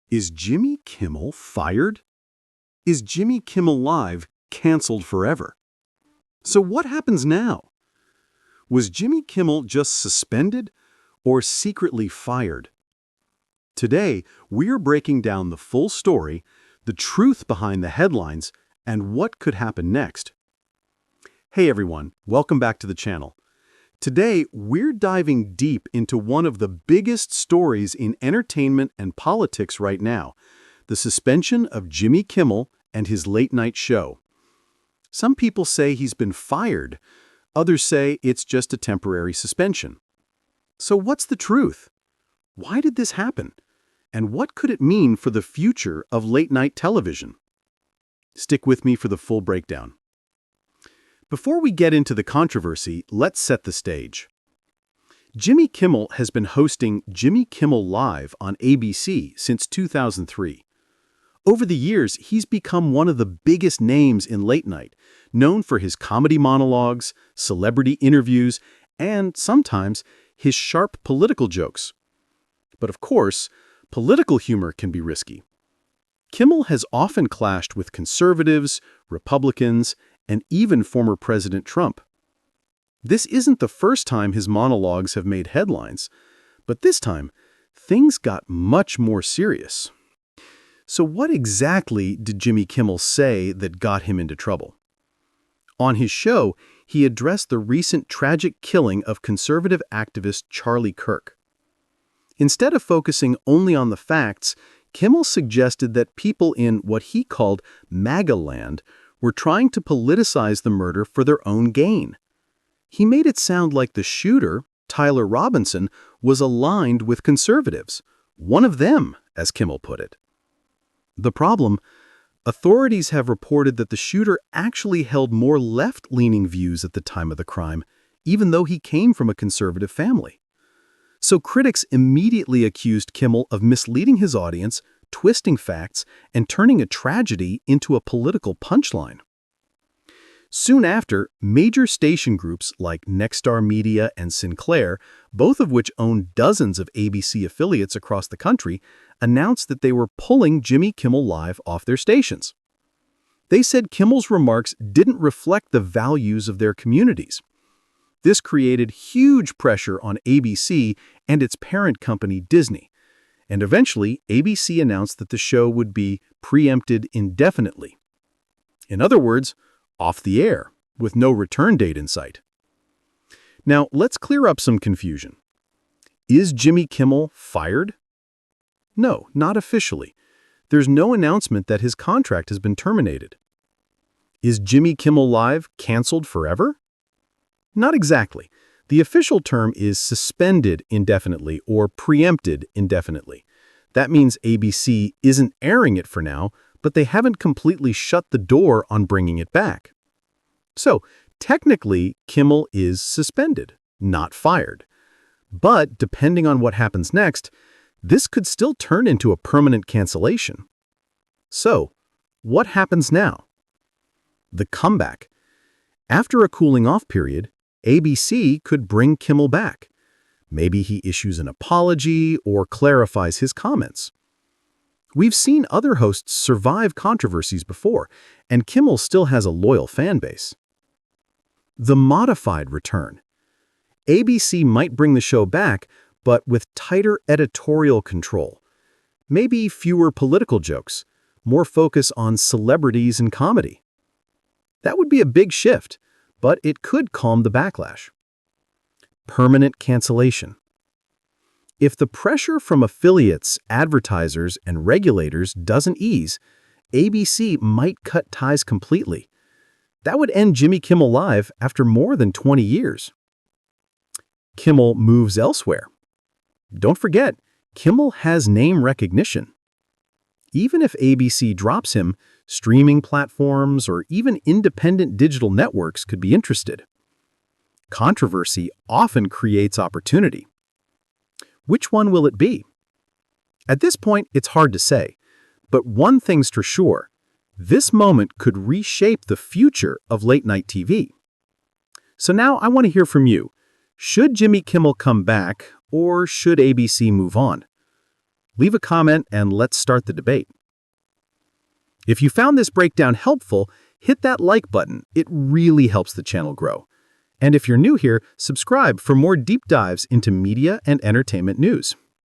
Is Jimmy Kimmel fired? Is Jimmy Kimmel Live canceled forever? So what happens now? Was Jimmy Kimmel just suspended or secretly fired? Today, we're breaking down the full story, the truth behind the headlines, and what could happen next. Hey everyone, welcome back to the channel. Today, we're diving deep into one of the biggest stories in entertainment and politics right now, the suspension of Jimmy Kimmel and his late-night show. Some people say he's been fired, others say it's just a temporary suspension. So what's the truth? Why did this happen? And what could it mean for the future of late-night television? Stick with me for the full breakdown. Before we get into the controversy, let's set the stage. Jimmy Kimmel has been hosting Jimmy Kimmel Live on ABC since 2003. Over the years, he's become one of the biggest names in late night, known for his comedy monologues, celebrity interviews, and sometimes his sharp political jokes. But of course, political humor can be risky. Kimmel has often clashed with conservatives, Republicans, and even former President Trump. This isn't the first time his monologues have made headlines, but this time, things got much more serious. So what exactly did Jimmy Kimmel say that got him into trouble? On his show, he addressed the recent tragic killing of conservative activist Charlie Kirk. Instead of focusing only on the facts, Kimmel suggested that people in what he called MAGA land were trying to politicize the murder for their own gain. He made it sound like the shooter, Tyler Robinson, was aligned with conservatives. One of them, as Kimmel put it. The problem? Authorities have reported that the shooter actually held more left-leaning views at the time of the crime, even though he came from a conservative family. So critics immediately accused Kimmel of misleading his audience, twisting facts, and turning a tragedy into a political punchline. Soon after, major station groups like Nexstar Media and Sinclair, both of which own dozens of ABC affiliates across the country, announced that they were pulling Jimmy Kimmel Live off their stations. They said Kimmel's remarks didn't reflect the values of their communities. This created huge pressure on ABC and its parent company, Disney. And eventually, ABC announced that the show would be preempted indefinitely. In other words, off the air, with no return date in sight. Now, let's clear up some confusion. Is Jimmy Kimmel fired? No, not officially. There's no announcement that his contract has been terminated. Is Jimmy Kimmel Live canceled forever? Not exactly. The official term is suspended indefinitely or preempted indefinitely. That means ABC isn't airing it for now, but they haven't completely shut the door on bringing it back. So, technically, Kimmel is suspended, not fired. But depending on what happens next, this could still turn into a permanent cancellation. So, what happens now? The comeback. After a cooling-off period, ABC could bring Kimmel back. Maybe he issues an apology or clarifies his comments. We've seen other hosts survive controversies before, and Kimmel still has a loyal fan base. The modified return. ABC might bring the show back, but with tighter editorial control. Maybe fewer political jokes, more focus on celebrities and comedy. That would be a big shift, but it could calm the backlash. Permanent cancellation. If the pressure from affiliates, advertisers, and regulators doesn't ease, ABC might cut ties completely. That would end Jimmy Kimmel Live after more than 20 years. Kimmel moves elsewhere. Don't forget, Kimmel has name recognition. Even if ABC drops him, streaming platforms or even independent digital networks could be interested. Controversy often creates opportunity. Which one will it be? At this point, it's hard to say, but one thing's for sure, this moment could reshape the future of late-night TV. So now I want to hear from you. Should Jimmy Kimmel come back, or should ABC move on? Leave a comment and let's start the debate. If you found this breakdown helpful, hit that like button. It really helps the channel grow. And if you're new here, subscribe for more deep dives into media and entertainment news.